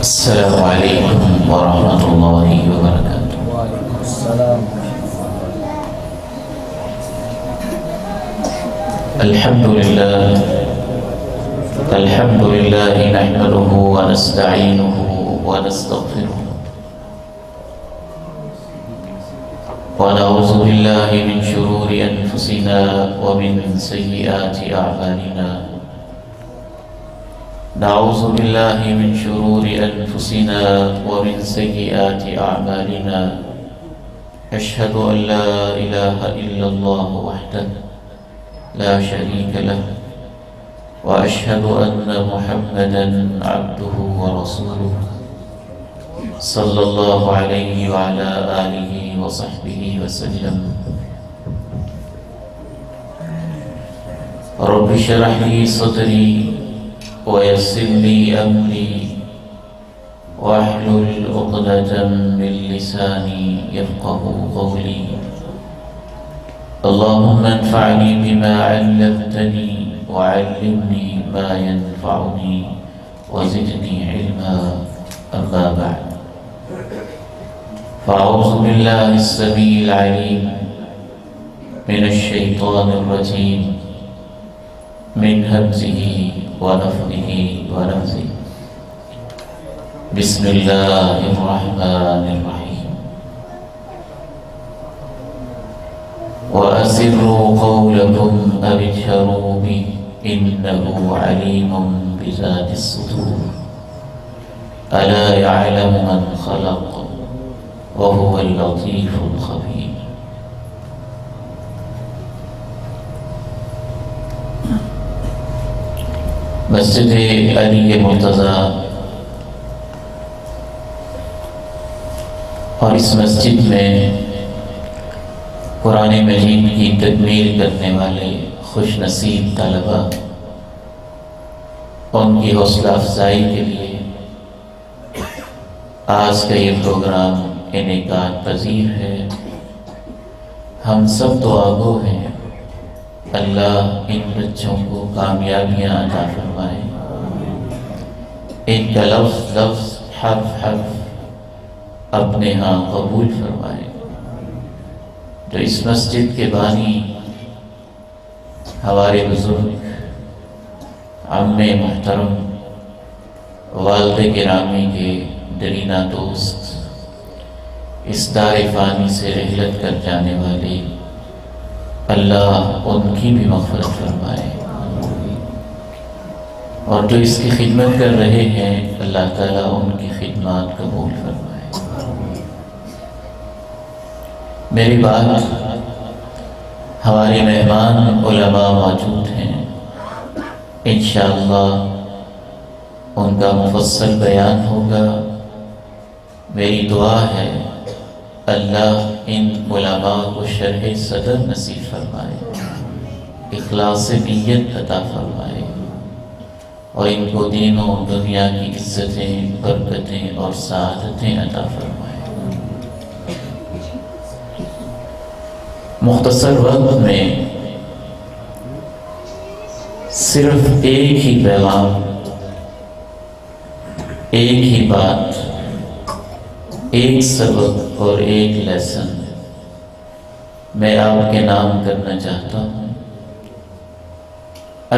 السلام عليكم ورحمة الله وبركاته. وعليكم السلام. الحمد لله نحمده ونستعينه ونستغفره ونعوذ بالله من شرور أنفسنا ومن سيئات أعمالنا. نعوذ بالله من شرور أنفسنا ومن سيئات أعمالنا. أشهد أن لا إله إلا الله وحده لا شريك له، وأشهد أن محمدًا عبده ورسوله صلى الله عليه وعلى آله وصحبه وسلم. رب اشرح لي صدري ويسر لي أمري واحلل عقدة من لساني يفقه قولي. اللهم انفعني بما علمتني وعلمني ما ينفعني وزدني علما. أما بعد، فأعوذ بالله السميع العليم من الشيطان الرجيم من همزه ونفخه ونفثه. بسم الله الرحمن الرحيم. وأسروا قولكم أو اجهروا به إنه عليم بذات الصدور. ألا يعلم من خلق وهو اللطيف الخبير. مسجد علی مرتضیٰ اور اس مسجد میں قرآن مجید کی تکمیل کرنے والے خوش نصیب طلباء، ان کی حوصلہ افزائی کے لیے آج کا یہ پروگرام انعقاد پذیر ہے. ہم سب دعا گو ہیں، اللہ ان بچوں کو کامیابیاں عطا فرمائے. ان کا لفظ حرف اپنے ہاں قبول فرمائے. جو اس مسجد کے بانی ہمارے بزرگ عم محترم والد گرامی کے درینا دوست، اس دار فانی سے رحلت کر جانے والے، اللہ ان کی بھی مغفرت فرمائے. اور جو اس کی خدمت کر رہے ہیں، اللہ تعالیٰ ان کی خدمات قبول فرمائے. میری بات ہمارے مہمان علماء موجود ہیں، انشاءاللہ ان کا مفصل بیان ہوگا. میری دعا ہے اللہ ان علماء کو شرح صدر نصیب فرمائے، اخلاص نیت عطا فرمائے، اور ان کو دین و دنیا کی عزتیں، برکتیں اور سعادتیں عطا فرمائے. مختصر وقت میں صرف ایک ہی پیغام، ایک ہی بات، ایک سبق اور ایک لیسن میں آپ کے نام کرنا چاہتا ہوں.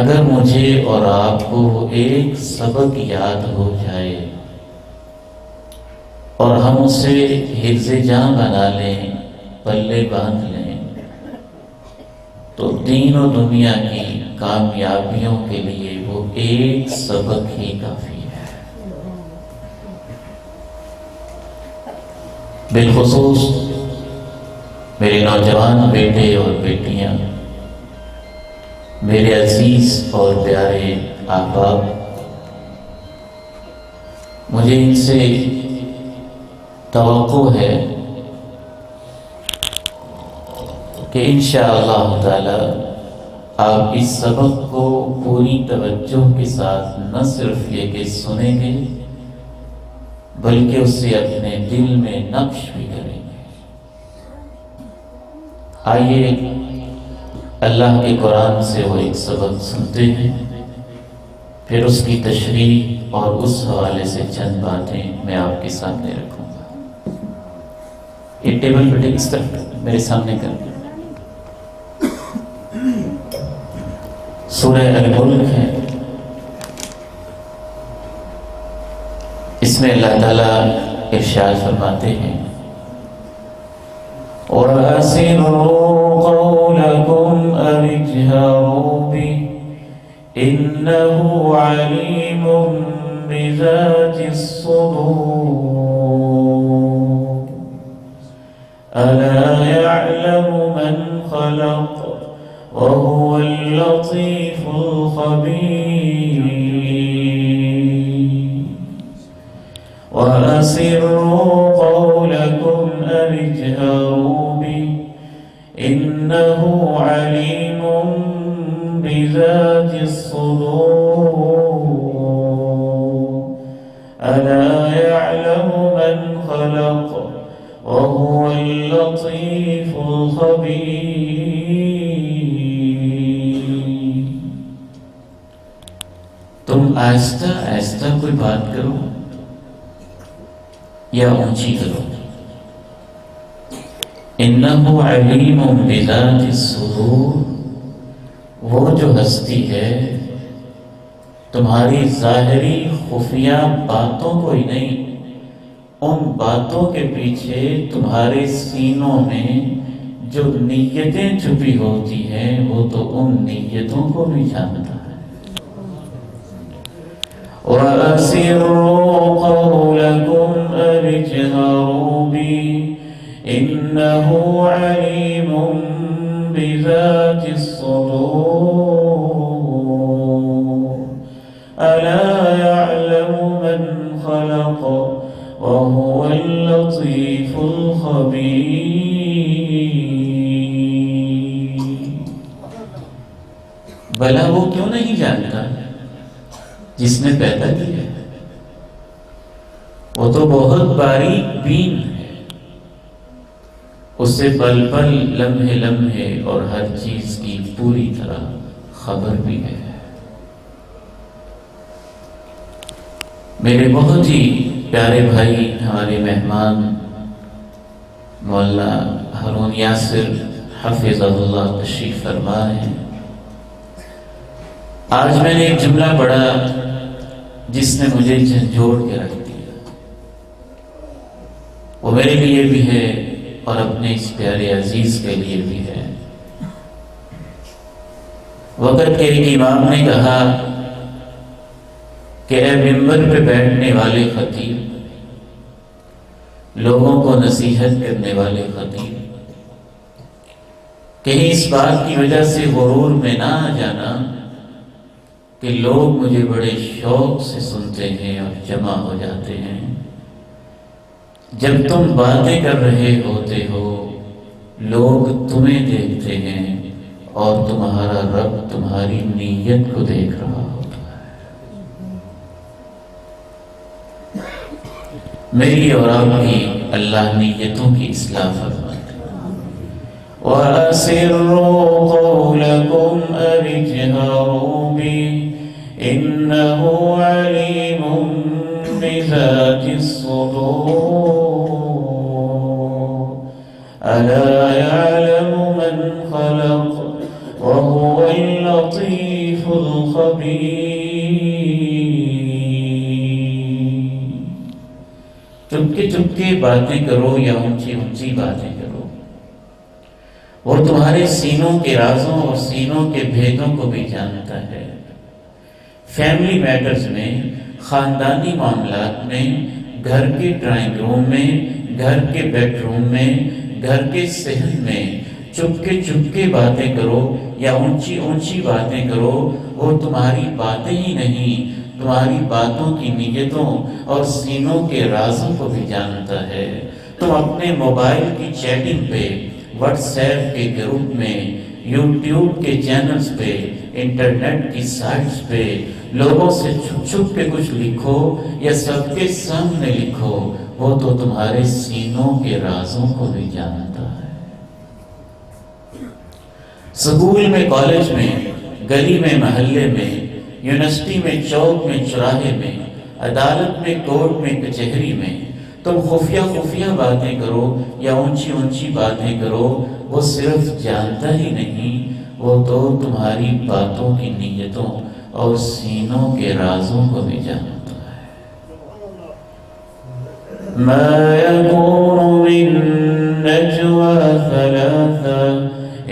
اگر مجھے اور آپ کو وہ ایک سبق یاد ہو جائے اور ہم اسے حفظ جاں بنا لیں، پلے باندھ لیں، تو دین و دنیا کی کامیابیوں کے لیے وہ ایک سبق ہی کافی ہے. بالخصوص میرے نوجوان بیٹے اور بیٹیاں، میرے عزیز اور پیارے احباب، مجھے ان سے توقع ہے کہ انشاءاللہ تعالی آپ اس سبق کو پوری توجہ کے ساتھ نہ صرف یہ کہ سنیں گے، بلکہ اسے اپنے دل میں نقش بھی کریں گے. آئیے اللہ کے قرآن سے وہ ایک سبق سنتے ہیں پھر اس کی تشریح اور اس حوالے سے چند باتیں میں آپ کے سامنے رکھوں گا۔ یہ ٹیبل پہ اس طرف میرے سامنے کر دیں۔ سورہ الملک ہے، اس میں اللہ تعالیٰ ارشاد فرماتے ہیں وَأَسِرُّوا قَوْلَكُمْ أَوِ اجْهَرُوا بِهِ إِنَّهُ عَلِيمٌ بِذَاتِ الصُّدُورِ أَلَا يَعْلَمُ مَنْ خَلَقَ وَهُوَ اللَّطِيفُ الْخَبِيرُ وَأَسِرُّوا قَوْلَكُمْ أَوِ اجْهَرُوا بِهِ إِنَّهُ عَلِيمٌ بِذَاتِ الصُّدُورِ أَلَا يَعْلَمُ مَنْ خَلَقَ وَهُوَ اللَّطِيفُ الْخَبِيرُ۔ تم آہستہ آہستہ کوئی بات کرو یا اونچی کرو۔ انہ علیم بذات الصدور، وہ جو ہستی ہے تمہاری ظاہری خفیہ باتوں کو ہی نہیں، ان باتوں کے پیچھے تمہارے سینوں میں جو نیتیں چھپی ہوتی ہیں وہ تو ان نیتوں کو بھی جانتا ہے۔ وَأَسِرُّوا قَوْلَكُمْ أَوِ اجْهَرُوا بِهِ إِنَّهُ عَلِيمٌ بِذَاتِ الصُّدُورِ أَلَا يَعْلَمُ مَنْ خَلَقَ وَهُوَ اللَّطِيفُ الْخَبِيرُ۔ بھلا وہ کیوں نہیں جانتا جس نے پیدا کیا ہے؟ وہ تو بہت باریک بین ہے، اسے پل پل لمحے لمحے اور ہر چیز کی پوری طرح خبر بھی ہے۔ میرے بہت ہی پیارے بھائی، ہمارے مہمان مولانا ہارون یاسر حفظہ اللہ تشریف فرما ہیں۔ آج میں نے ایک جملہ پڑھا جس نے مجھے جھنجھوڑ کے رکھ دیا، وہ میرے لیے بھی ہے اور اپنے اس پیارے عزیز کے لیے بھی ہے۔ وقت کے ایک امام نے کہا کہ اے ممبر پہ بیٹھنے والے خطیب، لوگوں کو نصیحت کرنے والے خطیب، کہیں اس بات کی وجہ سے غرور میں نہ آ جانا کہ لوگ مجھے بڑے شوق سے سنتے ہیں اور جمع ہو جاتے ہیں، جب تم باتیں کر رہے ہوتے ہو لوگ تمہیں دیکھتے ہیں اور تمہارا رب تمہاری نیت کو دیکھ رہا ہوتا ہے۔ میری اور آپ کی اللہ نیتوں کی اصلاح فرمائے۔ وَأَسِرُّوا قَوْلَكُمْ أَوِ اجْهَرُوا بِهِ إِنَّهُ عَلِيمٌ بِذَاتِ الصُّدُورِ أَلَا يَعْلَمُ مَنْ خَلَقَ وَهُوَ اللَّطِيفُ الْخَبِيرُ۔ چپکے چپکے باتیں کرو یا اونچی اونچی باتیں کرو، وہ تمہارے سینوں کے رازوں اور سینوں کے بھیدوں کو بھی جانتا ہے۔ فیملی میٹرز میں، خاندانی معاملات میں، گھر کے ڈرائنگ روم میں، گھر کے بیڈ روم میں، گھر کے صحن میں چپکے چپکے باتیں کرو یا اونچی اونچی باتیں کرو، وہ تمہاری باتیں ہی نہیں، تمہاری باتوں کی نیتوں اور سینوں کے رازوں کو بھی جانتا ہے۔ تم اپنے موبائل کی چیٹنگ پہ، واٹس ایپ کے گروپ میں، یوٹیوب کے چینلز پہ، انٹرنیٹ کی سائٹس پہ لوگوں سے چھپ چھپ کے کچھ لکھو یا سب کے سامنے لکھو، وہ تو تمہارے سینوں کے رازوں کو بھی جانتا ہے۔ سکول میں، کالج میں، گلی میں، محلے میں یونیورسٹی میں، چوک میں، چوراہے میں، عدالت میں، کورٹ میں، کچہری میں تم خفیہ باتیں کرو یا اونچی اونچی باتیں کرو، وہ صرف جانتا ہی نہیں، وہ تو تمہاری باتوں کی نیتوں اور سینوں کے رازوں کو بھی جانتا ہے۔ ما يكون من نجوى ثلاثة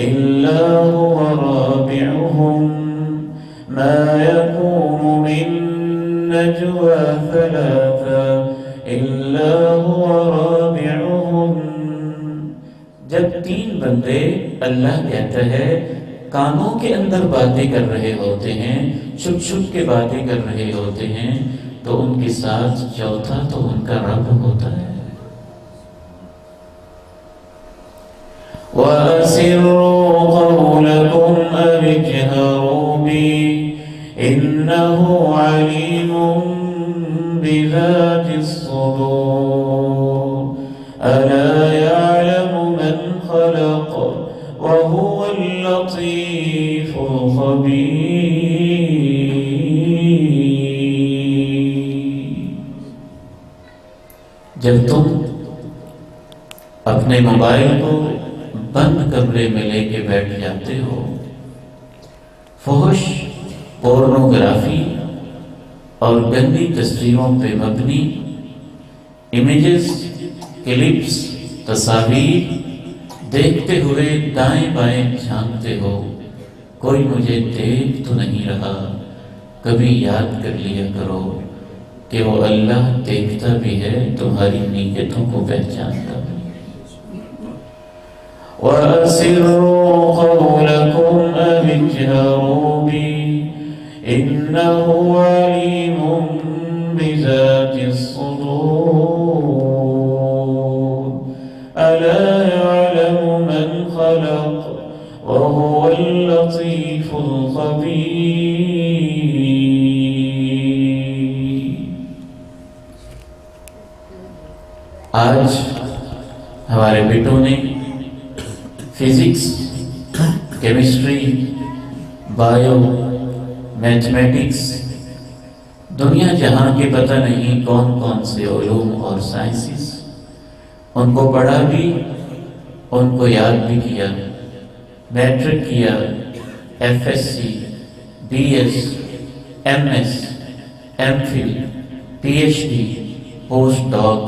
إلا هو رابعهم ما يكون من نجوى ثلاثة إلا هو رابعهم۔ جب تین بندے، اللہ کہتا ہے، کانوں کے اندر باتیں کر رہے ہوتے ہیں، چھپ چھپ کے باتیں کر رہے ہوتے ہیں، تو ان کے ساتھ چوتھا تو ان کا رب ہوتا ہے۔ وَأَسِرُّوا قَوْلَكُمْ أَوِ اجْهَرُوا بِهِ إِنَّهُ عَلِيمٌ بِذَاتِ الصُّدُورِ أَلَا يَعْلَمُ مَنْ خَلَقَ وَهُوَ اللَّطِيفُ الْخَبِيرُ۔ جب تم اپنے موبائل کو بند کمرے میں لے کے بیٹھ جاتے ہو، فحش، پورنوگرافی اور گندی تصویروں پہ مبنی امیجز، کلپس، تصاویر دیکھتے ہوئے دائیں بائیں جھانکتے ہو، کوئی مجھے دیکھ تو نہیں رہا، کبھی یاد کر لیا کرو کہ وہ اللہ دیکھتا بھی ہے، تمہاری نیتوں کو پہچانتا بھی۔ وَأَسِرُّوا قَوْلَكُمْ أَوِ اجْهَرُوا بِهِ إِنَّهُ عَلِيمٌ بِذَاتِ الصُّدُورِ أَلَا يَعْلَمُ مَنْ خَلَقَ وَهُوَ اللَّطِيفُ الْخَبِيرُ۔ آج ہمارے بیٹوں نے فزکس، کیمسٹری، بایو، میتھمیٹکس، دنیا جہاں کے پتہ نہیں کون کون سے علوم اور سائنسز، ان کو پڑھا بھی، ان کو یاد بھی کیا، میٹرک کیا، F S C, B S, M S, M Phil, P H D, post doc,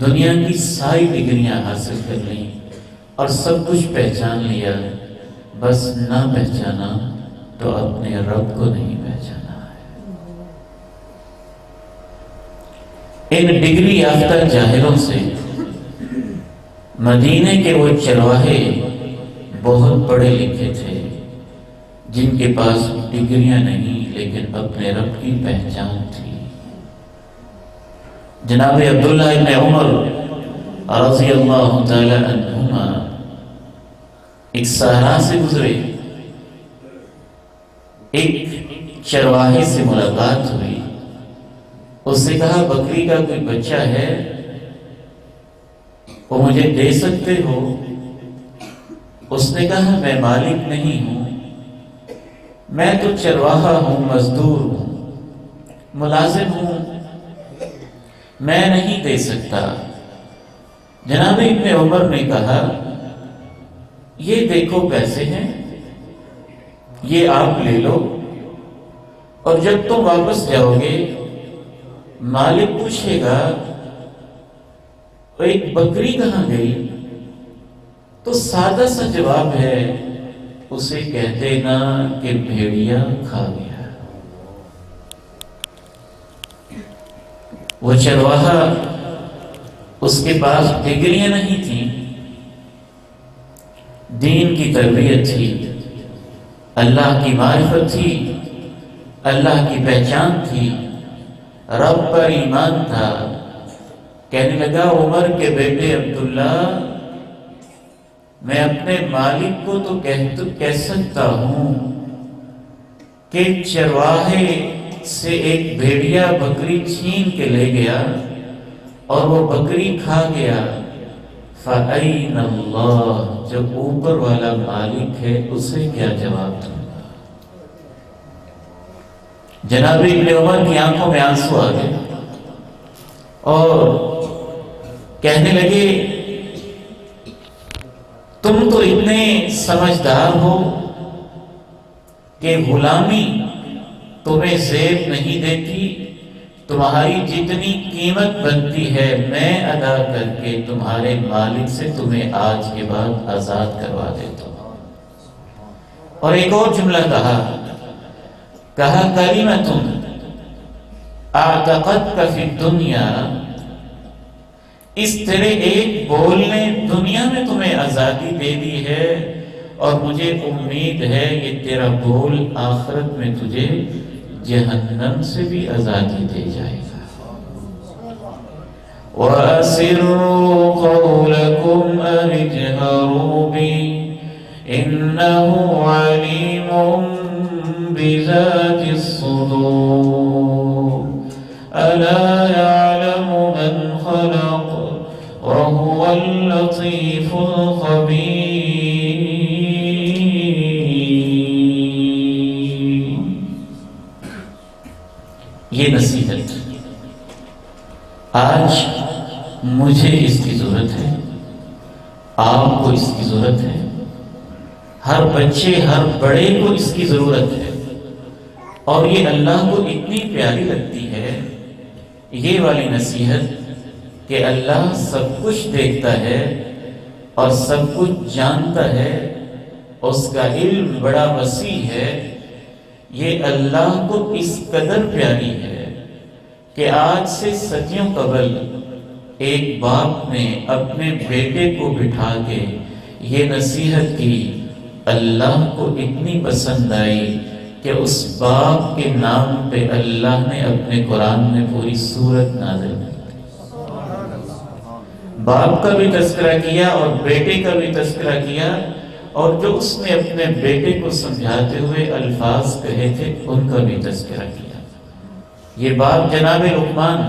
دنیا کی ساری ڈگریاں حاصل کر لیں اور سب کچھ پہچان لیا، بس نہ پہچانا تو اپنے رب کو نہیں پہچانا ہے۔ ان ڈگری یافتہ جاہلوں سے مدینے کے وہ چرواہے بہت پڑھے لکھے تھے، جن کے پاس ڈگریاں نہیں لیکن اپنے رب کی پہچان تھی۔ جناب عبداللہ ابن عمر رضی اللہ تعالی عنہما ایک صحرا سے گزرے، ایک چرواہے سے ملاقات ہوئی، اس سے کہا بکری کا کوئی بچہ ہے وہ مجھے دے سکتے ہو؟ اس نے کہا میں مالک نہیں ہوں، میں تو چرواہا ہوں، مزدور ہوں، ملازم ہوں، میں نہیں دے سکتا۔ جناب ابن عمر نے کہا یہ دیکھو پیسے ہیں، یہ آپ لے لو، اور جب تم واپس جاؤ گے مالک پوچھے گا ایک بکری کہاں گئی، تو سادہ سا جواب ہے، اسے کہہ دینا کہ بھیڑیا کھا گیا۔ وہ چرواہا، اس کے پاس ڈگریاں نہیں تھیں، دین کی تربیت تھی، اللہ کی معرفت تھی، اللہ کی پہچان تھی، رب پر ایمان تھا۔ کہنے لگا عمر کے بیٹے عبداللہ، میں اپنے مالک کو تو کہہ سکتا ہوں کہ چرواہے سے ایک بھیڑیا بکری چھین کے لے گیا اور وہ بکری کھا گیا، فَأَيْنَ اللَّهُ، جب اوپر والا مالک ہے اسے کیا جواب دوں گا؟ جناب ابن عمر کی آنکھوں میں آنسو آ گئے اور کہنے لگے تم تو اتنے سمجھدار ہو کہ غلامی تمہیں زیب نہیں دیتی، تمہاری جتنی قیمت بنتی ہے میں ادا کر کے تمہارے مالک سے تمہیں آج کے بعد آزاد کروا دیتا ہوں۔ اور ایک اور جملہ کہا کلمۃ اعتقدک فی الدنیا، اس تیرے ایک بول نے دنیا میں تمہیں آزادی دے دی ہے، اور مجھے امید ہے یہ تیرا بول آخرت میں تجھے جہنم سے بھی آزادی دے جائے گا۔ وَأَسِرُّوا قَوْلَكُمْ أَوِ اجْهَرُوا بِهِ إِنَّهُ عَلِيمٌ بِذَاتِ الصُّدُورِ أَلَا يَعْلَمُ مَنْ خَلَقَ وَهُوَ اللَّطِيفُ الْخَبِيرُ۔ یہ نصیحت آج مجھے اس کی ضرورت ہے، آپ کو اس کی ضرورت ہے، ہر بچے ہر بڑے کو اس کی ضرورت ہے، اور یہ اللہ کو اتنی پیاری لگتی ہے یہ والی نصیحت کہ اللہ سب کچھ دیکھتا ہے اور سب کچھ جانتا ہے، اس کا علم بڑا وسیع ہے۔ یہ اللہ کو اس قدر پیاری ہے کہ آج سے صدیوں قبل ایک باپ نے اپنے بیٹے کو بٹھا کے یہ نصیحت کی، اللہ کو اتنی پسند آئی کہ اس باپ کے نام پہ اللہ نے اپنے قرآن میں پوری سورت نازل کی۔ باپ کا بھی تذکرہ کیا اور بیٹے کا بھی تذکرہ کیا، اور جو اس نے اپنے بیٹے کو سمجھاتے ہوئے الفاظ کہے تھے ان کا بھی تذکرہ کیا۔ یہ باپ جناب لقمان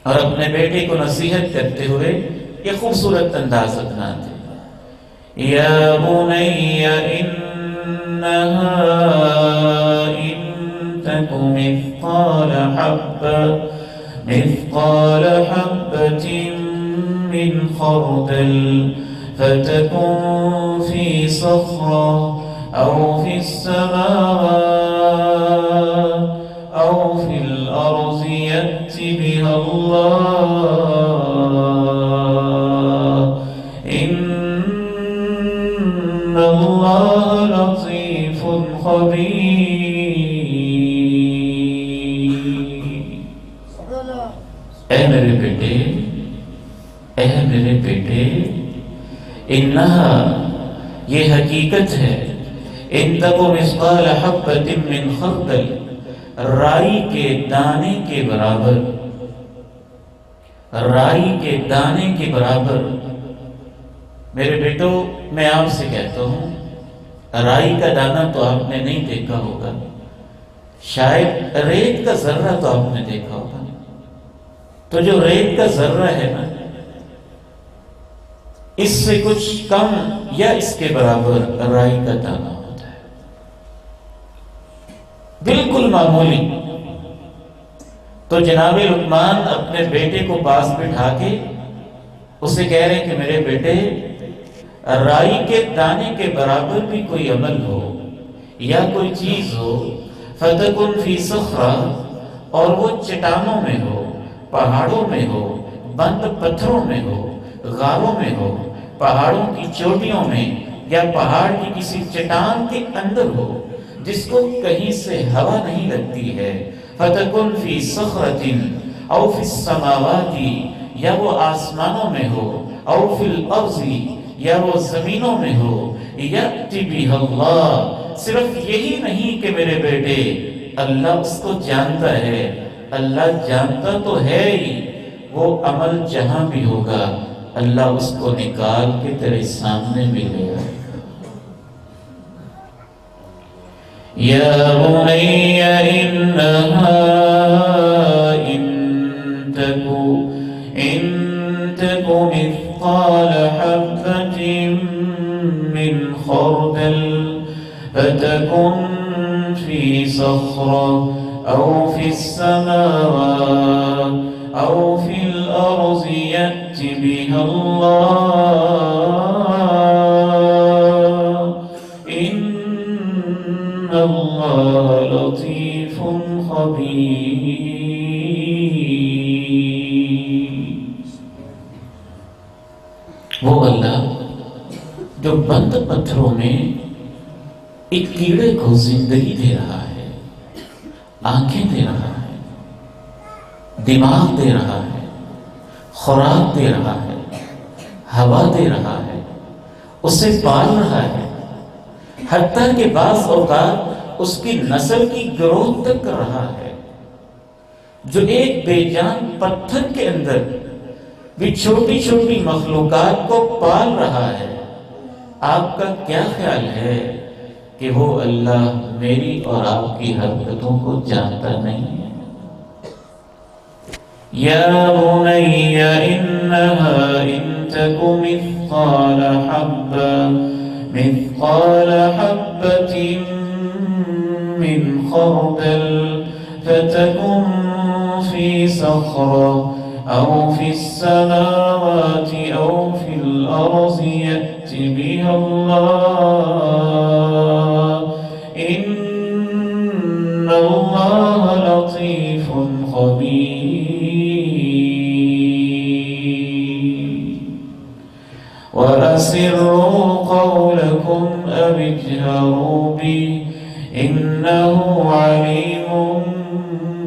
اور اپنے بیٹے کو نصیحت کرتے ہوئے یہ خوبصورت انداز اپناتے ہیں۔ یا بنی انہا ان تک مثقال حبۃ من خردل فتكن في صخرة أو في السماوات أو في الأرض يأت بها الله إن الله لطيف خبير۔ اے میرے بیٹے انہا یہ حقیقت ہے، ان تک مثقال حبۃ من خردل، رائی کے دانے کے برابر، رائی کے دانے کے برابر۔ میرے بیٹو میں آپ سے کہتا ہوں رائی کا دانہ تو آپ نے نہیں دیکھا ہوگا، شاید ریت کا ذرہ تو آپ نے دیکھا ہوگا، تو جو ریت کا ذرہ ہے نا اس سے کچھ کم یا اس کے برابر رائی کا دانہ ہوتا ہے، بالکل معمولی۔ تو جناب لقمان اپنے بیٹے کو پاس بٹھا کے اسے کہہ رہے ہیں کہ میرے بیٹے رائی کے دانے کے برابر بھی کوئی عمل ہو یا کوئی چیز ہو، فتکن فی صخرہ، اور وہ چٹانوں میں ہو، پہاڑوں میں ہو، بند پتھروں میں ہو، غاروں میں ہو، پہاڑوں کی چوٹیوں میں، یا پہاڑ کی کسی چٹان کے اندر ہو جس کو کہیں سے ہوا نہیں لگتی ہے، فَتَكُنْ فِي صَخْرَةٍ أَوْ فِي السَّمَاوَاتِ، یا وہ آسمانوں میں ہو، أَوْ فِي الْأَرْضِ، یا وہ زمینوں میں ہو، يَأْتِ بِهَا اللَّهُ، صرف یہی نہیں کہ میرے بیٹے اللہ اس کو جانتا ہے، اللہ جانتا تو ہے ہی، وہ عمل جہاں بھی ہوگا اللہ اس کو نکال کے تیرے سامنے بھی لے آئے گا۔ یا بنی انہا ان تکو مثقال حبۃ من خردل فتکن في صخرة أو في السماوات أو في الأرض يأت بها الله إن الله لطيف خبير. وہ اللہ جو بند پتھروں میں ایک کیڑے کو زندگی دے رہا ہے، آنکھیں دے رہا ہے، دماغ دے رہا ہے، خوراک دے رہا ہے، ہوا دے رہا ہے، اسے پال رہا ہے، حتیٰ کہ بعض اوقات اس کی نسل کی گروتھ تک کر رہا ہے، جو ایک بے جان پتھر کے اندر بھی چھوٹی چھوٹی مخلوقات کو پال رہا ہے، آپ کا کیا خیال ہے کہ وہ اللہ میری اور آپ کی حرکتوں کو جانتا نہیں ہے؟ یا بنی انہا ان تک مثقال حبۃ من خردل فتکن فی صخرہ أو في السماوات أو في الأرض يأت بها الله إن الله لطيف خبير. وأسروا قولكم أو اجهروا به إنه عليم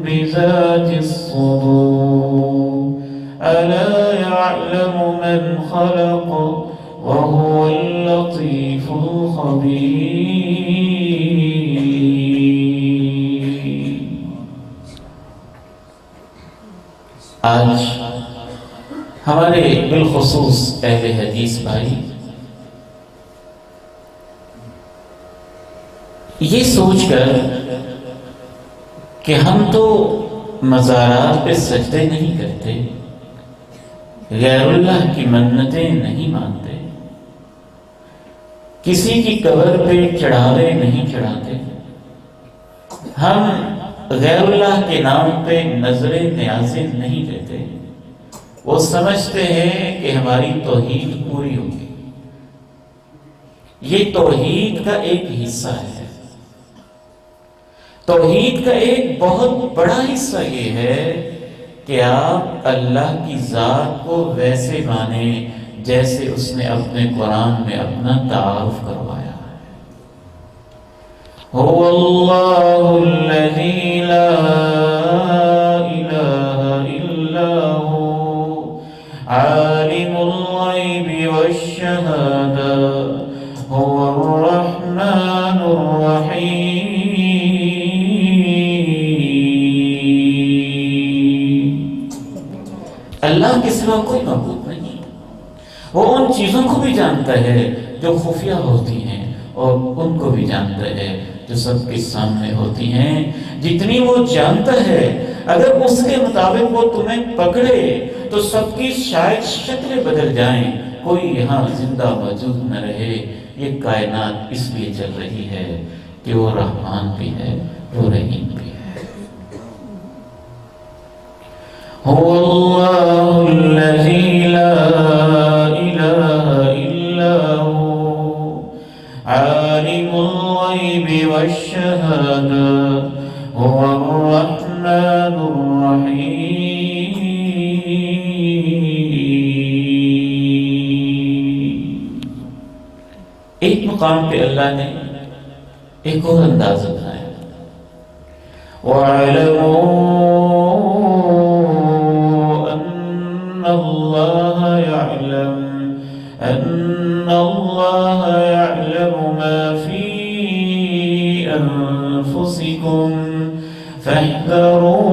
بذات الصدور. ألا يعلم من خلق وهو اللطيف الخبير. آج ہمارے بالخصوص اہل حدیث بھائی یہ سوچ کر کہ ہم تو مزارات پہ سجدے نہیں کرتے، غیر اللہ کی منتیں نہیں مانتے، کسی کی قبر پہ چڑھاوے نہیں چڑھاتے، ہم غیر اللہ کے نام پہ نظر نیازیں نہیں دیتے، وہ سمجھتے ہیں کہ ہماری توحید پوری ہوگی. یہ توحید کا ایک حصہ ہے. توحید کا ایک بہت بڑا حصہ یہ ہے کہ آپ اللہ کی ذات کو ویسے مانیں جیسے اس نے اپنے قرآن میں اپنا تعارف کروایا ہے. هو اللہ الذی لا الہ الا ہو عالم الغیب والشہادہ هو الرحمن الرحیم. اللہ کے سوا کوئی معبود نہیں. وہ ان چیزوں کو بھی جانتا ہے جو خفیہ ہوتی ہیں اور ان کو بھی جانتا ہے جو سب کے سامنے ہوتی ہیں. جتنی وہ جانتا ہے اگر اس کے مطابق وہ تمہیں پکڑے تو سب کی شاید شکلیں بدل جائیں، کوئی یہاں زندہ موجود نہ رہے. یہ کائنات اس لیے چل رہی ہے کہ وہ رحمان بھی ہے، وہ رحیم بھی ہے. هو اللہ الذی لا الہ الا ہو عالم الغیب والشہادہ هو الرحمن الرحیم. ایک مقام پہ اللہ نے ایک اور انداز بنایا. أن الله يعلم ما في أنفسكم فاحذروا.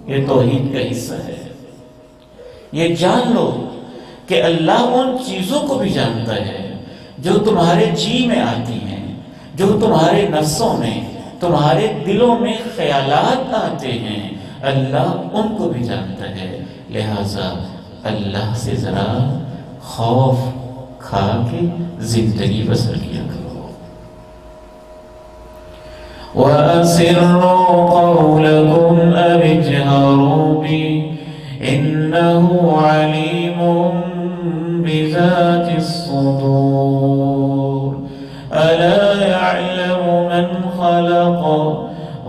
یہ توحید کا حصہ ہے. یہ جان لو کہ اللہ ان چیزوں کو بھی جانتا ہے جو تمہارے جی میں آتی ہیں، جو تمہارے نفسوں میں، تمہارے دلوں میں خیالات آتے ہیں، اللہ ان کو بھی جانتا ہے. لہذا اللہ سے ذرا خوف کھا کے زندگی بسر کیا کرو۔ وَأَسِرُّوا قَوْلَكُمْ أَوِ اجْهَرُوا بِهِ إِنَّهُ عَلِيمٌ بِذَاتِ الصُّدُورِ أَلَا يَعْلَمُ مَنْ خَلَقَ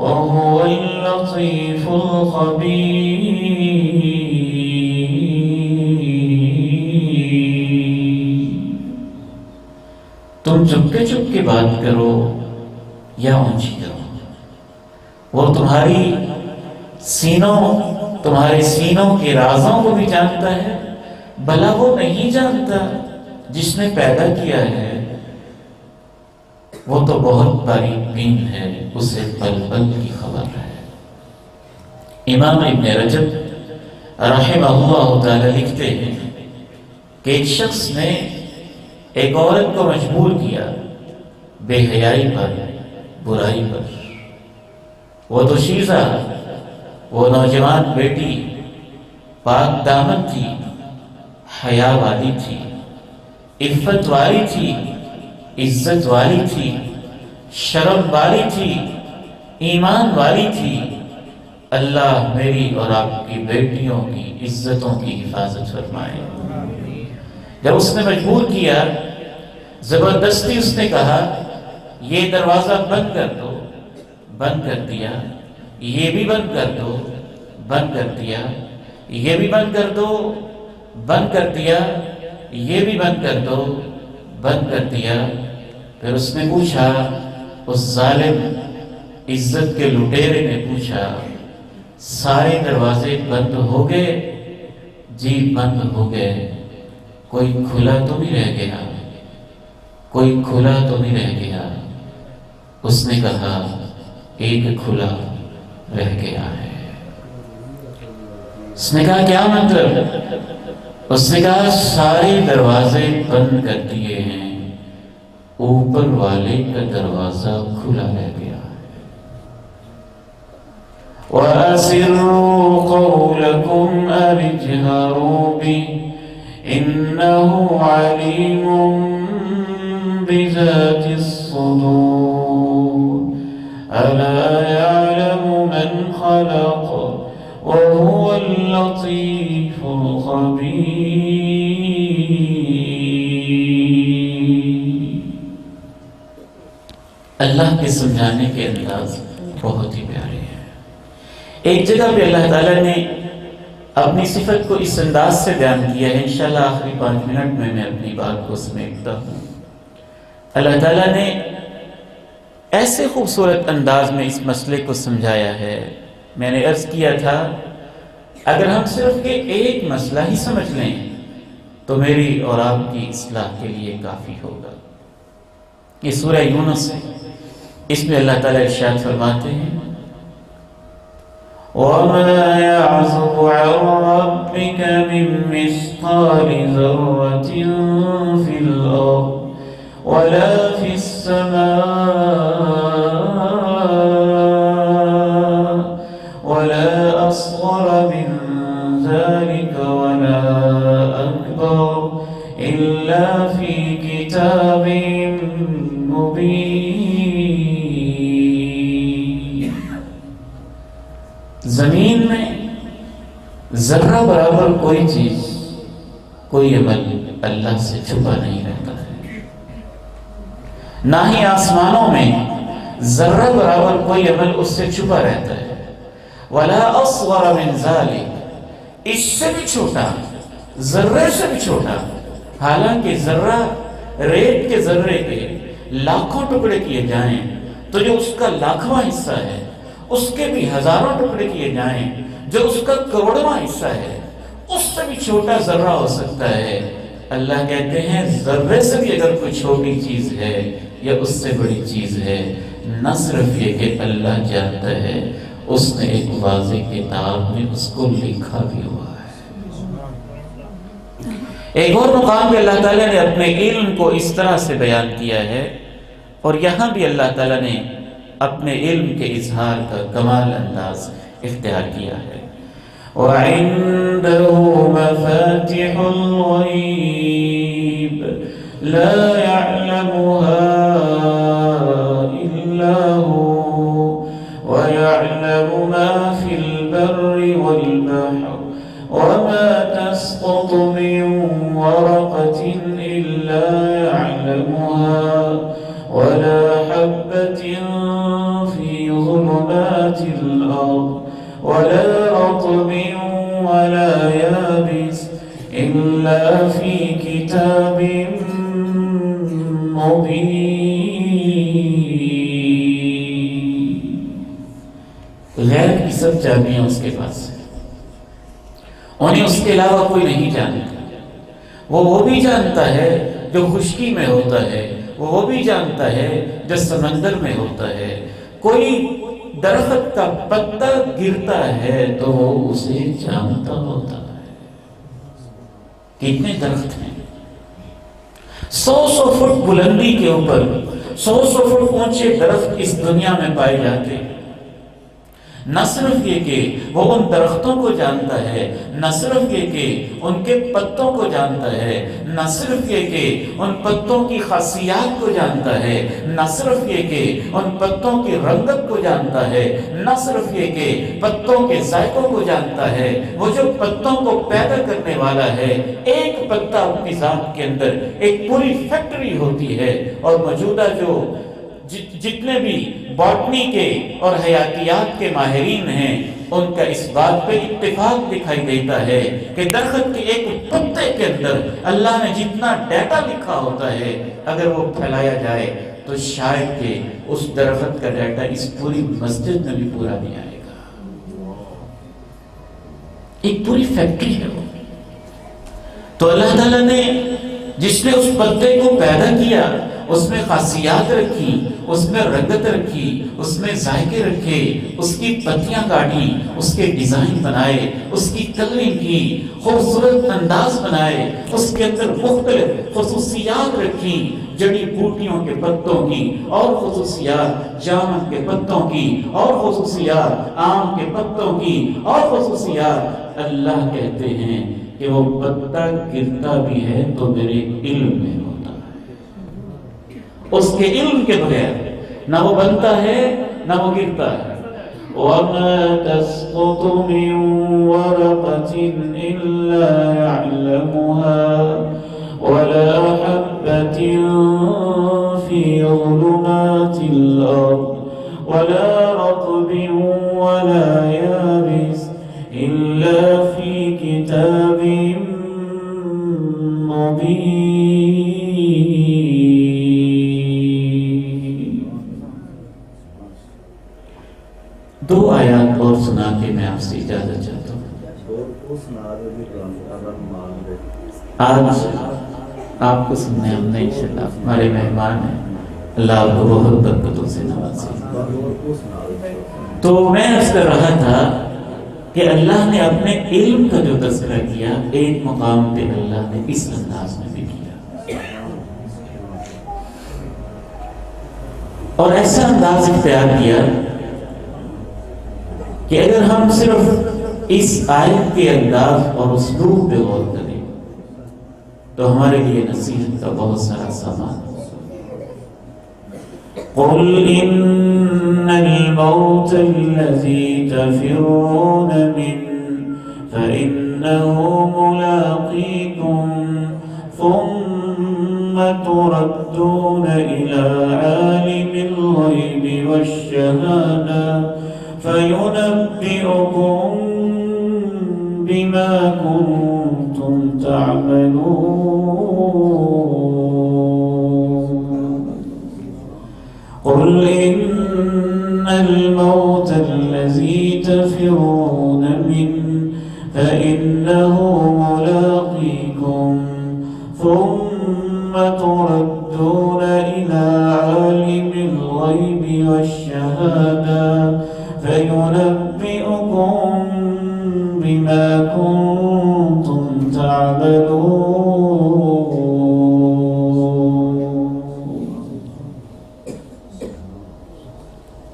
وَهُوَ اللَّطِيفُ الْخَبِيرُ۔ تم چپکے چپکے بات کرو یا اونچی کرو، وہ تمہارے سینوں کے رازوں کو بھی جانتا ہے۔ بھلا وہ نہیں جانتا جس نے پیدا کیا ہے؟ وہ تو بہت باریک بین ہے، اسے پل پل کی خبر ہے۔ امام ابن رجب رحمہ اللہ تعالی لکھتے ہیں کہ ایک شخص نے ایک عورت کو مجبور کیا بے حیائی پر، برائی پر۔ وہ دوشیزہ، وہ نوجوان بیٹی پاک دامن تھی، حیا والی تھی، عفت والی تھی، عزت والی تھی، شرم والی تھی، ایمان والی تھی۔ اللہ میری اور آپ کی بیٹیوں کی عزتوں کی حفاظت فرمائے۔ جب اس نے مجبور کیا، زبردستی اس نے کہا یہ دروازہ بند کر دو، بند کر دیا، یہ بھی بند کر دو، بند کر دیا، یہ بھی بند کر دو، بند کر دیا، یہ بھی بند کر دو، بند کر دیا۔ پھر اس نے پوچھا، اس ظالم عزت کے لٹیرے نے پوچھا، سارے دروازے بند ہو گئے؟ جی بند ہو گئے، کوئی کھلا تو نہیں رہ گیا؟ کوئی کھلا تو نہیں رہ گیا؟ اس نے کہا ایک کھلا رہ گیا ہے۔ اس نے کہا کیا مطلب؟ اس نے کہا سارے دروازے بند کر دیے ہیں، اوپر والے کا دروازہ کھلا رہ گیا ہے۔ وَأَسِرُّوا قَوْلَكُمْ أَوِ اجْهَرُوا بِهِ إِنَّهُ عَلِيمٌ بِذَاتِ الصُّدُورِ أَلَا يَعْلَمُ مَنْ خَلَقَ وَهُوَ اللَّطِيفُ الْخَبِيرُ۔ اللہ کے سمجھانے کے انداز بہت ہی پیارے ہیں۔ ایک جگہ پہ اللہ تعالیٰ نے اپنی صفت کو اس انداز سے بیان کیا ہے۔ انشاءاللہ آخری 5 منٹ میں اپنی بات کو سمیٹتا ہوں۔ اللہ تعالیٰ نے ایسے خوبصورت انداز میں اس مسئلے کو سمجھایا ہے۔ میں نے عرض کیا تھا اگر ہم صرف ایک مسئلہ ہی سمجھ لیں تو میری اور آپ کی اصلاح کے لیے کافی ہوگا۔ یہ سورہ یونس ہے، اس میں اللہ تعالیٰ ارشاد فرماتے ہیں وَمَا يَعْزُبُ عَنْ رَبِّكَ مِن مِّثْقَالِ ذَرَّةٍ فِي الْأَرْضِ وَلَا فِي السَّمَاءِ وَلَا أَصْغَرَ مِن ذَلِكَ وَلَا أَكْبَرَ إِلَّا فِي كِتَابٍ مُبِينٍ۔ زمین میں ذرہ برابر کوئی چیز، کوئی عمل اللہ سے چھپا نہیں رہتا ہے، نہ ہی آسمانوں میں ذرہ برابر کوئی عمل اس سے چھپا رہتا ہے۔ وَلَا أَصْغَرَ مِنْ ذَلِكَ، اس سے بھی چھوٹا، ذرے سے بھی چھوٹا۔ حالانکہ ذرہ ریت کے ذرے کے لاکھوں ٹکڑے کیے جائیں تو جو اس کا لاکھواں حصہ ہے اس کے بھی ہزاروں ٹکڑے کیے جائیں جو اس کا کروڑواں حصہ ہے، اس سے بھی چھوٹا ذرہ ہو سکتا ہے۔ اللہ کہتے ہیں ذرے سے بھی اگر کوئی چھوٹی چیز ہے یا اس سے بڑی چیز ہے، نہ صرف یہ کہ اللہ جانتا ہے، اس نے ایک واضح کتاب میں اس کو لکھا بھی ہوا ہے۔ ایک اور مقام پہ اللہ تعالیٰ نے اپنے علم کو اس طرح سے بیان کیا ہے، اور یہاں بھی اللہ تعالیٰ نے اپنے علم کے اظہار کا کمال انداز اختیار کیا ہے۔ وَعِندَهُ مَفَاتِحُ الْغَيْبِ لا يعلمها إلا هو ويعلم ما في البر والبحر وما تسقط من ورقة إلا يعلمها ولا حبة في ظلمات الأرض ولا رطب ولا يابس إلا في كتاب مبين. غیب کی سب چابیاں اس کے پاس ہیں، انہیں اس کے علاوہ کوئی نہیں جانتا. وہ بھی جانتا ہے جو خشکی میں ہوتا ہے، وہ بھی جانتا ہے جو سمندر میں ہوتا ہے. کوئی درخت کا پتا گرتا ہے تو وہ اسے جانتا ہوتا ہے. کتنے درخت ہیں 100 فٹ بلندی کے اوپر 100 فٹ اونچے درخت اس دنیا میں پائے جاتے ہیں. نہ صرف یہ کہ وہ ان درختوں کو جانتا ہے، نہ صرف یہ کہ ان کے پتوں کو جانتا ہے، نہ صرف یہ کہ ان پتوں کی خاصیات کو جانتا ہے، نہ صرف یہ کہ ان پتوں کی رنگت کو جانتا ہے، نہ صرف یہ کہ پتوں کے ذائقوں کو جانتا ہے. وہ جو پتوں کو پیدا کرنے والا ہے، ایک پتا اپنی ذات کے اندر ایک پوری فیکٹری ہوتی ہے. اور موجودہ جو جتنے بھی باٹنی کے اور حیاتیات کے ماہرین ہیں، ان کا اس بات پہ اتفاق دکھائی دیتا ہے کہ درخت کے ایک پتے کے اندر اللہ نے جتنا ڈیٹا لکھا ہوتا ہے، اگر وہ پھیلایا جائے تو شاید کہ اس درخت کا ڈیٹا اس پوری مسجد میں بھی پورا نہیں آئے گا. ایک پوری فیکٹری ہے وہ. تو اللہ تعالیٰ نے جس نے اس پتے کو پیدا کیا، اس میں خاصیات رکھی، اس میں رنگت رکھی، اس میں ذائقے رکھے، اس کی پتیاں کاٹی، اس کے ڈیزائن بنائے، اس کی کلرنگ کی، خوبصورت انداز بنائے، اس کے اندر مختلف خصوصیات رکھی، جڑی بوٹیوں کے پتوں کی اور خصوصیات، جامن کے پتوں کی اور خصوصیات، آم کے پتوں کی اور خصوصیات. اللہ کہتے ہیں کہ وہ پتا گرتا بھی ہے تو میرے علم میں ہوتا ہے. اس کے علم کے بغیر نہ وہ بنتا ہے نہ وہ گرتا ہے. وَمَا تَسْقُطُ مِن وَرَقَةٍ إِلَّا يَعْلَمُهَا وَلَا حَبَّةٍ فِي ظُلُمَاتِ الْأَرْضِ وَلَا رَطْبٍ وَلَا يَابِسٍ إِلَّا فِي كِتَابٍ مُبِينٍ. 2 آیات اور سنا کے میں آپ سے اجازت چاہتا ہوں. آج آپ کو سننے ہم نے انشاءاللہ ہمارے مہمان ہیں، اللہ آپ کو بہت برکتوں سے نوازے. تو میں عرض کر رہا تھا کہ اللہ نے اپنے علم کا جو تذکرہ کیا، ایک مقام پہ اللہ نے اس انداز میں بھی کیا، اور ایسا انداز اختیار کیا کہ اگر ہم صرف اس آیت کے انداز اور اسلوب پہ غور کریں تو ہمارے لیے نصیحت کا بہت سارا سامان. قُلْ إِنَّ الْمَوْتَ الَّذِي تَفِرُّونَ مِنْهُ فَإِنَّهُ مُلَاقِيكُمْ ثُمَّ تُرَدُّونَ إِلَى عَالِمِ الْغَيْبِ وَالشَّهَادَةِ فَيُنَبِّئُكُم بِمَا كُنتُمْ تَعْمَلُونَ. قُلْ إِنَّ الْمَوْتَ الَّذِي تَفِرُّونَ مِنْهُ فَإِنَّهُ مُلَاقِيكُمْ ثُمَّ تُرَدُّونَ إِلَى عَالِمِ الْغَيْبِ وَالشَّهَادَةِ فَيُنَبِّئُكُم بِمَا كُنتُمْ تَعْمَلُونَ.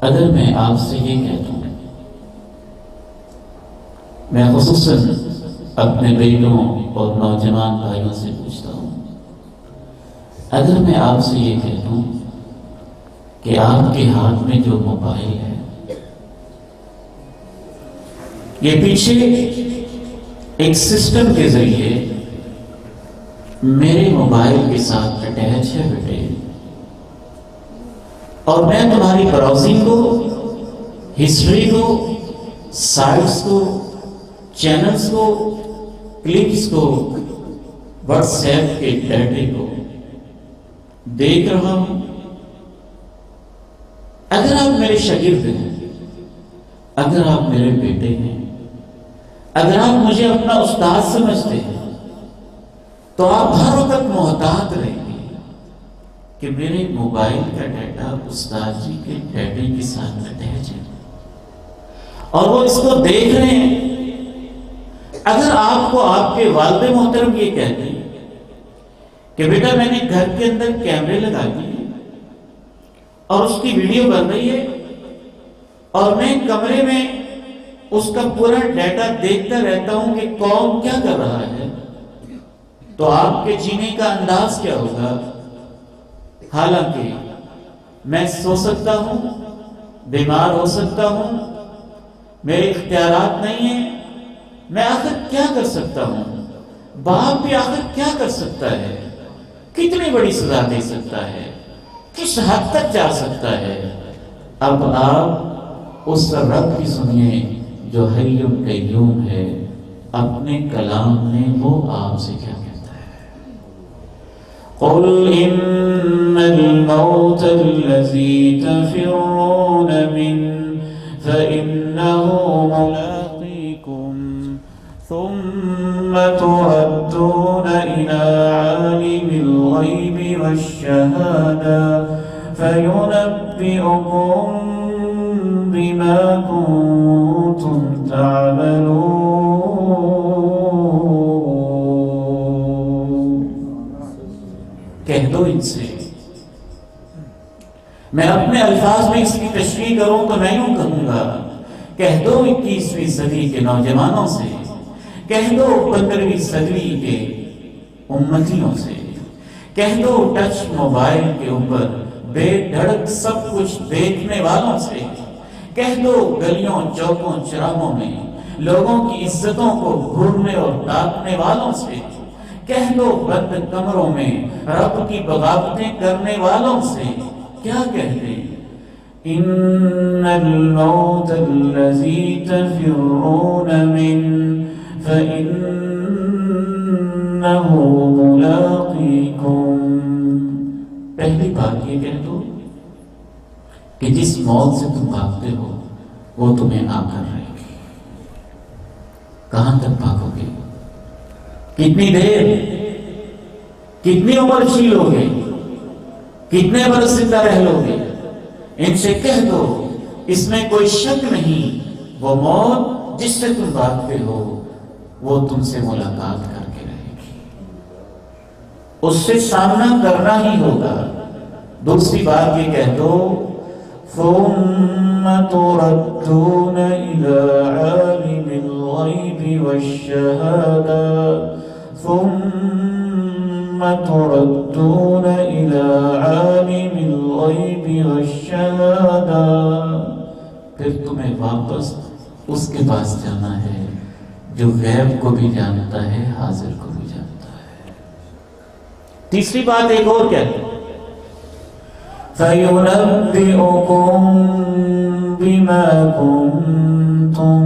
اگر میں آپ سے یہ کہتا ہوں، میں خصوصاً اپنے بیٹوں اور نوجوان بھائیوں سے پوچھتا ہوں اگر میں آپ سے یہ کہہ دوں کہ آپ کے ہاتھ میں جو موبائل ہے یہ پیچھے ایک سسٹم کے ذریعے میرے موبائل کے ساتھ اٹیچ ہے بیٹے، اور میں تمہاری براؤزنگ کو، ہسٹری کو، سائٹس کو، چینلز کو، کلپس کو، واٹس ایپ کے ڈیٹے کو دیکھ رہا ہوں۔ اگر آپ میرے شاگرد ہیں، اگر آپ میرے بیٹے ہیں، اگر آپ مجھے اپنا استاد سمجھتے ہیں، تو آپ ہر وقت محتاط رہیں گے کہ میرے موبائل کا ڈیٹا استاد جی کے ڈیٹے کے ساتھ اٹیچ ہے اور وہ اس کو دیکھ رہے ہیں۔ اگر آپ کو آپ کے والد محترم یہ کہتے ہیں کہ بیٹا میں نے گھر کے اندر کیمرے لگا دیے اور اس کی ویڈیو بن رہی ہے اور میں کمرے میں اس کا پورا ڈیٹا دیکھتا رہتا ہوں کہ کون کیا کر رہا ہے، تو آپ کے جینے کا انداز کیا ہوگا؟ حالانکہ میں سو سکتا ہوں، بیمار ہو سکتا ہوں، میرے اختیارات نہیں ہیں، میں آخر کیا کر سکتا ہوں؟ باپ بھی آخر کیا کر سکتا ہے؟ کتنی بڑی سزا دے سکتا ہے؟ کس حد تک جا سکتا ہے؟ اب آپ اس رب کی سنیے جو حی قیوم ہے، اپنے کلام میں وہ آپ سے کیا کہتا ہے؟ قل ان الموت الذی تفرون من فإنه ملاقیکم ثم تردون إلى عالم الغیب والشہادة فینبئکم بما کنتم تعملون۔ کہہ دو ان سے، میں اپنے الفاظ میں اس کی تشریح کروں تو میں یوں کہوں گا، کہہ دو 21ویں صدی کے نوجوانوں سے، کہہ دو 15ویں صدی کے امتیوں سے، کہہ دو ٹچ موبائل کے اوپر بے دھڑک سب کچھ دیکھنے والوں سے، کہہ دو گلیوں چوکوں چراہوں میں لوگوں کی عزتوں کو گھورنے اور ڈانٹنے والوں سے، کہہ دو بند کمروں میں رب کی بغاوتیں کرنے والوں سے، کیا کہتے؟ ان الموت الذی تفرون من فإنه ملاقیکم۔ پہلی بات یہ کہہ دو کہ جس موت سے تم بھاگتے ہو وہ تمہیں آ کر رہے گی۔ کہاں تک بھاگو گے؟ کتنی دیر؟ کتنی عمر جیلو گے؟ کتنے برس زندہ رہ لو گے؟ ان سے کہہ دو اس میں کوئی شک نہیں، وہ موت جس سے تم بھاگتے ہو وہ تم سے ملاقات کر کے رہے گی، اس سے سامنا کرنا ہی ہوگا۔ دوسری بات یہ کہہ دو ثم تردون إلى عالم الغیب والشہادة ثم تردون إلى عالم الغیب والشہادة، پھر تمہیں واپس اس کے پاس جانا ہے جو غیب کو بھی جانتا ہے، حاضر کو بھی جانتا ہے۔ تیسری بات ایک اور کہتے ہیں فَيُنَبِّئُكُم بِمَا كُنتُم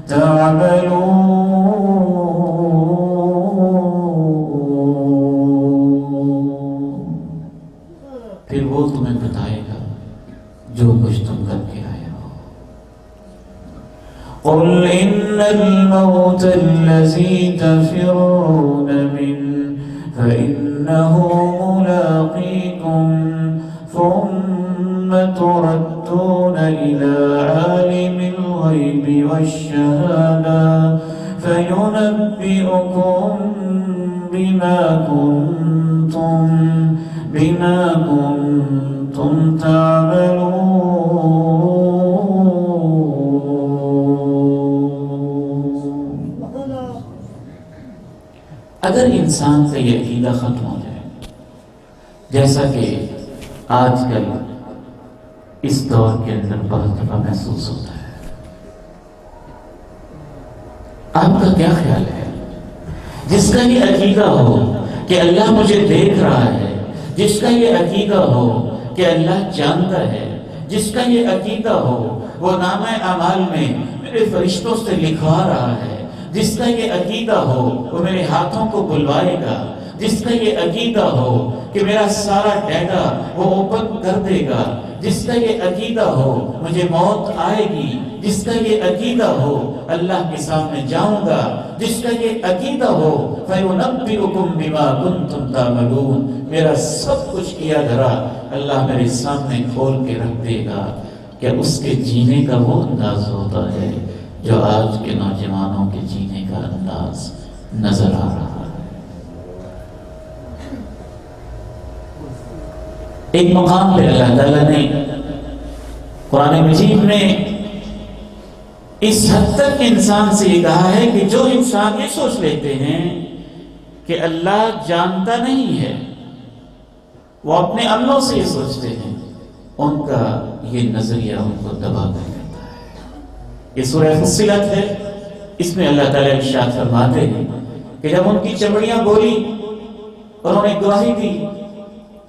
تعملون۔ پھر وہ تمہیں بتائے گا جو کچھ تم کر کے آئے ہو۔ قل ان الموت الذی تفرون منه فإنه ملاقیکم ثم تردون إلى عالم الغیب والشہادة فینبئکم بما کنتم تعملون۔ اگر انسان کا یہ عقیدہ ختم ہو جائے، جیسا کہ آج کل اس دور کے اندر بہت دفعہ محسوس ہوتا ہے، آپ کا کیا خیال ہے؟ جس کا یہ عقیدہ ہو کہ اللہ مجھے دیکھ رہا ہے، جس کا یہ عقیدہ ہو کہ اللہ جانتا ہے، جس کا یہ عقیدہ ہو وہ نامہ اعمال میں میرے فرشتوں سے لکھوا رہا ہے، جس کا یہ عقیدہ ہو وہ میرے ہاتھوں کو بلوائے گا، جس کا یہ عقیدہ ہو کہ میرا سارا ڈیٹا وہ اوپن کر دے گا، جس کا یہ عقیدہ ہو مجھے موت آئے گی، جس کا یہ عقیدہ ہو اللہ کے سامنے جاؤں گا، جس کا یہ عقیدہ ہو فَيُنَبِّئُكُم بِمَا كُنتُمْ تَعْمَلُونَ، میرا سب کچھ کیا دھرا اللہ میرے سامنے کھول کے رکھ دے گا، کہ اس کے جینے کا وہ انداز ہوتا ہے جو آج کے نوجوانوں کے جینے کا انداز نظر آ رہا ہے۔ ایک مقام پہ اللہ تعالیٰ نے قرآن مجید میں اس حد تک انسان سے یہ کہا ہے کہ جو انسان یہ سوچ لیتے ہیں کہ اللہ جانتا نہیں ہے، وہ اپنے عملوں سے یہ سوچتے ہیں، ان کا یہ نظریہ ان کو دبا کر دیتا ہے۔ یہ سورہ فصلت ہے، اس میں اللہ تعالیٰ ارشاد فرماتے ہیں کہ جب ان کی چمڑیاں بولی، انہوں نے گواہی دی،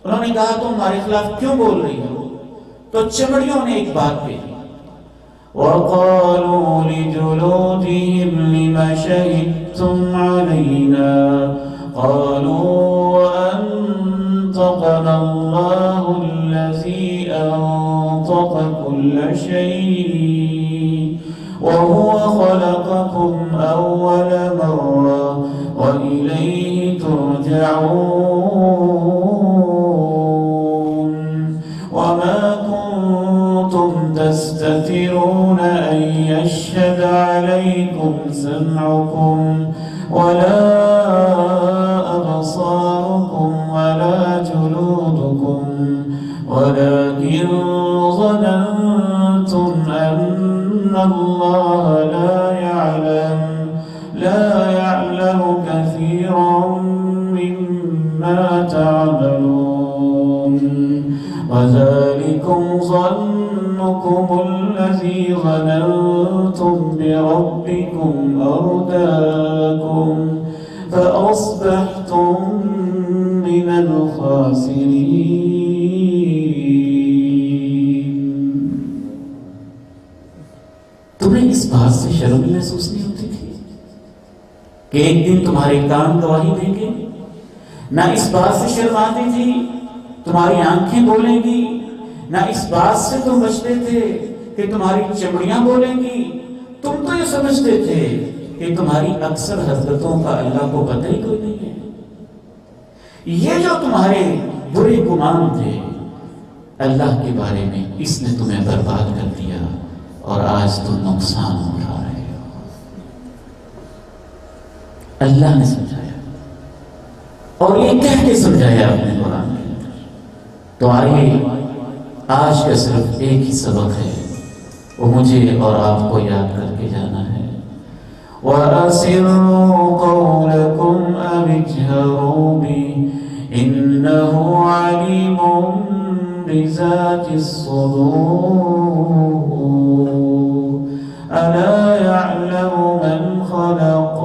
انہوں نے کہا تم ہمارے خلاف کیوں بول رہی ہو، تو چمڑیوں نے ایک بات کہی، وَقَالُوا لِجُلُودِهِمْ لِمَ شَهِدتُّمْ عَلَيْنَا قَالُوا أَنطَقَنَا اللَّهُ الَّذِي أَنطَقَ كُلَّ شَيْءٍ وَهُوَ خَلَقَكُمْ أَوَّلَ مَرَّةٍ وَإِلَيْهِ تُرْجَعُونَ وَمَا كُنتُمْ تَسْتَتِرُونَ أَن يَشْهَدَ عَلَيْكُمْ سَمْعُكُمْ وَلَا أَبْصَارُكُمْ وَلَا جُلُودُكُمْ وَلَكِنْ ظَنَنْتُمْ أَنَّ اللَّهَ لَا يَعْلَمُ كَثِيرًا مِّمَّا تَعْمَلُونَ وَذَلِكُمْ ظَنُّكُمُ الَّذِي ظَنَنْتُمْ بِرَبِّكُمْ أَرْدَاكُمْ فَأَصْبَحْتُمْ مِنَ الْخَاسِرِينَ۔ تمہیں اس بات سے شرم محسوس نہیں ہوتی تھی کہ ایک دن تمہارے کان گواہی دیں گے؟ نہ اس بات سے شرم آتی تھی تمہاری آنکھیں بولیں گی؟ نہ اس بات سے تم بچتے تھے کہ تمہاری چمڑیاں بولیں گی؟ تم تو یہ سمجھتے تھے کہ تمہاری اکثر حرکتوں کا اللہ کو پتہ ہی کوئی نہیں ہے۔ یہ جو تمہارے برے گمان تھے اللہ کے بارے میں، اس نے تمہیں برباد کر دیا اور آج تم نقصان اٹھا رہے ہو۔ اللہ نے سمجھایا اور یہ کہہ کے سمجھایا اپنے قرآن کے اندر۔ تو آئیے آج کا صرف ایک ہی سبق ہے، وہ مجھے اور آپ کو یاد کر کے جانا ہے۔ وَأَسِرُّوا قَوْلَكُمْ أَوِ اجْهَرُوا بِهِ إِنَّهُ عَلِيمٌ بِذَاتِ الصُّدُورِ أَلَا يَعْلَمُ مَنْ خَلَقَ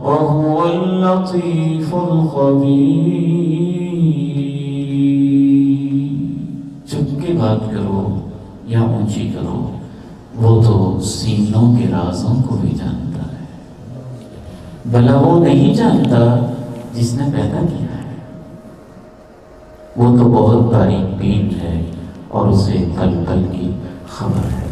وَهُوَ اللَّطِيفُ الْخَبِيرُ۔ چپ کے بات کرو یا اونچی کرو، وہ تو سینوں کے رازوں کو بھی جانتا ہے، بھلا وہ نہیں جانتا جس نے پیدا کیا ہے؟ وہ تو بہت باریک بین ہے اور اسے پل پل کی خبر ہے۔